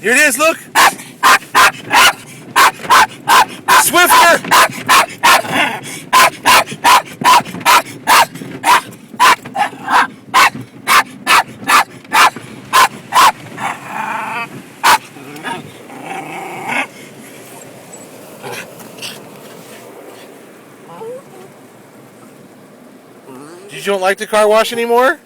Here it is, look! Swifter! You don't like the car wash anymore?